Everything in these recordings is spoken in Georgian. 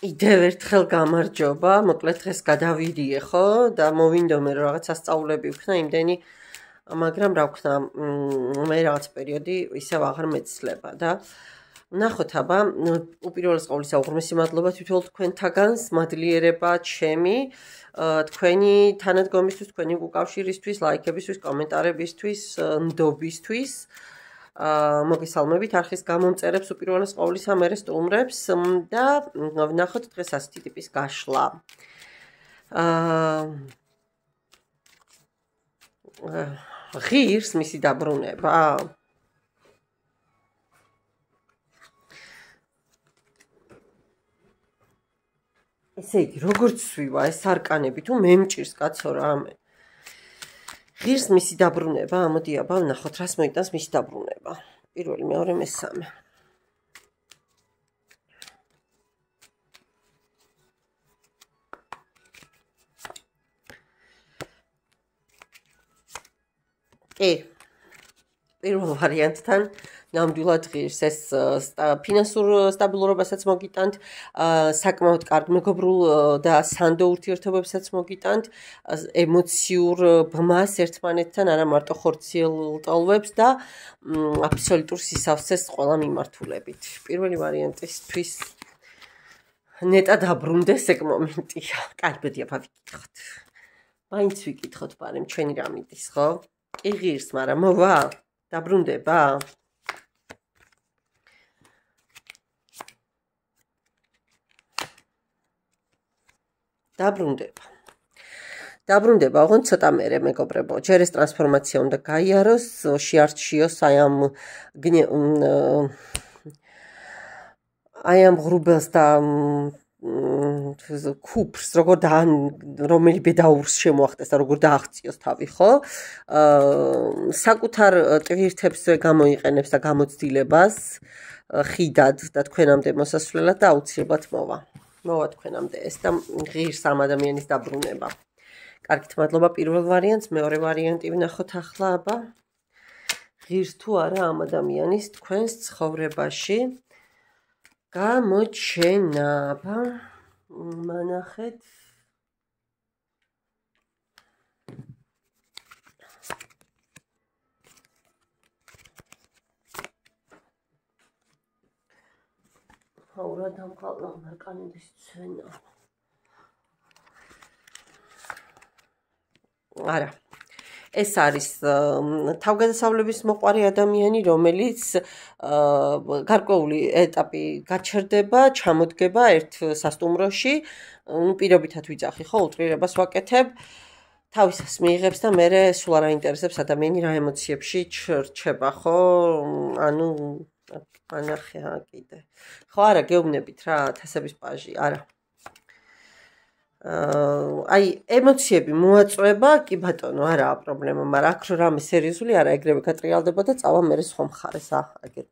კიდევ ერთხელ გამარჯობა, მოკლედ დღეს გადავიდიე, ხო? და მოვინდომე რომ რაღაც ასწავლები ვქნა იმდენი, მაგრამ რა ვქნა, მე რაღაც პერიოდი ისევ აღარ მეცლება და ნახოთ აბა, უპირველეს ყოვლისა უღრმესი მადლობა თითოეულ თქვენთაგანს, მადლიერება ჩემი, თქვენი თანადგომისთვის, თქვენი უკავშირისთვის, ლაიქებისთვის, კომენტარებისთვის, ნდობისთვის. მოგესალმებით არხის გამომწერებს უპირველეს ყოვლისა მერე სტუმრებს და ვნახოთ დღეს ასეთი ტიპის გაშლა. ღირს მისი დაბრუნება. ესე იგი, როგორც ვივა ეს არკანები თუ მე მჭირს კაცო რამე. ღირს მისი დაბრუნება, მოდი აბა ვნახოთ რას მოიტანს მისი დაბრუნება. პირველი, მეორე, მესამე. კი. პირველ ვარიანტთან ნამდვილად ღირს ეს ფინანსურ სტაბილურობასაც მოგიტანთ, საკმაოდ კარგ მეგობრულ და სანდო ურთიერთობებსაც მოგიტანთ, ემოციურ ბმას ერთმანეთთან, არა მარტო ხორციელტოლვებს და აბსოლუტურ სისავსეს ყველა მიმართულებით. პირველი ვარიანტისთვის ნეტა დაბრუნდეს ეგ მომენტია. კაი, ბედი აბა ვიკითხოთ. მაინც ვიკითხოთ, პარემ ჩვენი რა მიდის, ხო? კი ღირს, მაგრამ მოვა? დაბრუნდება? დაბრუნდება, ოღონდ ცოტა მერე მეგობრებო. ჯერ ეს ტრანსფორმაცია უნდა გაიაროს, შეარჩიოს აი ამ ღრუბელს და ქუფრს, რომელი ბედაურს შემოახტეს და როგორ დააღწიოს თავი, ხო? საკუთარ ტვირთებს გამოიყენებს და გამოცდილებას ხიდად და თქვენამდე მოსასვლელად და აუცილებლად მოვა თქვენამდე ეს და ღირს ამ ადამიანის დაბრუნება. კარგით, მადლობა პირველ ვარიანტს, მეორე ვარიანტი ვნახოთ ახლა აბა. ღირს თუ არა ამ ადამიანის თქვენს ცხოვრებაში გამოჩენა, აბა მანახეთ. აურა დამყალდა არკანების ცენა. არა. ეს არის თავგადასავლების მოყვარე ადამიანი, რომელიც გარკვეული ეტაპი გაჩერდება, ჩამოდგება ერთ სასტუმროში, პირობითად ვიძახი, ხო, უტრირებას ვაკეთებ, თავისას მიიღებს და მერე სულ არ აინტერესებს ადამიანი რა ემოციებში ჩრჩება, ხო? ანუ ანახე კიდე. ხო, არა, გეუბნებით რა, თასების პაჟი, არა. აი, ემოციები მოაწვება, კი ბატონო, არაა პრობლემა, მაგრამ აქ რამე სერიოზული არა, ეგრევე გატრიალდება და წავა მერე სხვა მხარეს, აგერ.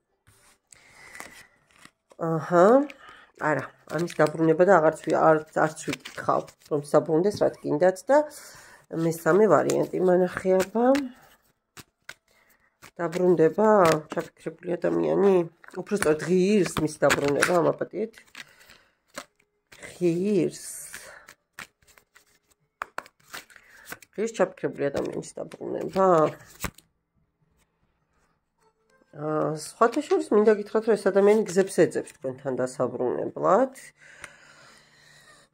აჰა, არა, ამის დაბრუნება და არც ვიკითხავ, რომ დაბრუნდეს, რა თქინდაც და მესამე ვარიანტი მანახე აბა. დაბრუნდება, ჩაფიქრებული ადამიანი, უბრალოდ ღირს მის დაბრუნება, ამაპატიეთ. ღირს ჩაფიქრებული ადამიანის დაბრუნება. სხვათა შორის მინდა გითხრათ, რომ ეს ადამიანი გზებს ეძებს თქვენთან დასაბრუნებლად.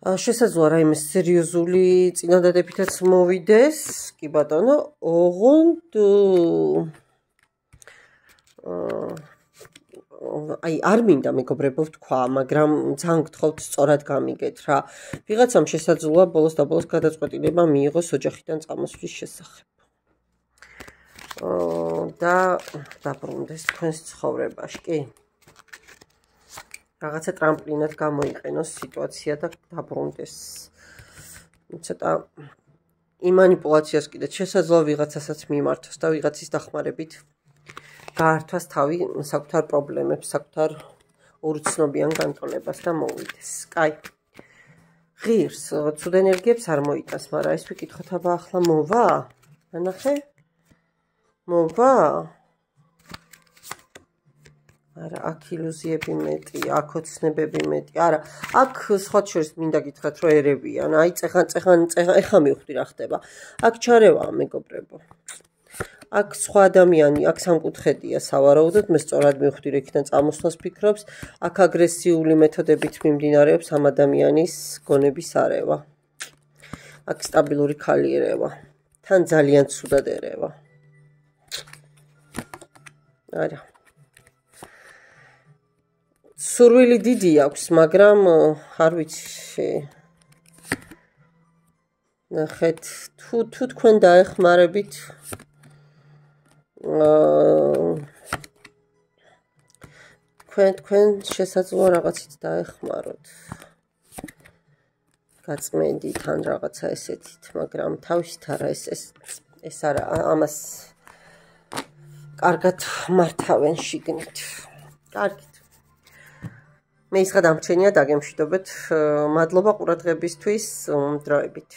შესაძლოა რაიმე სერიოზული წინადადებითაც მოვიდეს, კი ბატონო, ოღონდ აი არ მინდა მეგობრებო ვთქვა, მაგრამ ძალიან გთხოვთ სწორად გამიგეთ რა. ვიღაცამ შესაძლოა ბოლოს და ბოლოს გადაწყვეტილება მიიღოს ოჯახიდან წამოსვლის შესახებ. და დაბრუნდეს თქვენს ცხოვრებაში, კი? რაღაცა ტრამპლინად გამოიყენოს სიტუაცია და დაბრუნდეს. ცოტა იმ მანიპულაციას კიდეც შესაძლოა ვიღაცასაც მიმართოს და ვიღაცის დახმარებით გაართვას თავი საკუთარ პრობლემებს, საკუთარ უცნობიან განტოლებას და მოვიდეს. კაი. ღირს, ცუდ ენერგიებს არ მოიტანს, მაგრამ ეს ვიკითხოთ აბა ახლა მოვა? ანახე? მოვა? არა, აქ ილუზიები მეტი, აქ ოცნებები მეტი. არა, აქ სხვა შორის მინდა გითხრათ, რომ ერებიან. აი, წეხან ეხა მივხვდი რა ხდება. აქ ჩარევაა, მეგობრებო. აქ სხვა ადამიანი, აქ სამკუთხედია სავარაუდოდ, მე სწორად მივხვდი, რომ იქიდან წამოსვლას ფიქრობს. აქ აგრესიული მეთოდებით მიმდინარეობს ამ ადამიანის გონების არევა. აქ სტაბილური ქალი ერევა. თან ძალიან ცუდად ერევა. არა. სურვილი დიდი აქვს, მაგრამ არ ვიცი. ნახეთ, თუ თქვენ დაეხმარებით თქვენ შესაძლოა რაღაცით დაეხმაროთ. გაწმენდით ან რაღაცა ესეთით, მაგრამ თავისით არა ეს არა ამას კარგად მართავენ შიგნით. კარგით. მე ისღა დამრჩენია, დაგემშვიდობეთ. მადლობა ყურადღებისთვის, დროებით.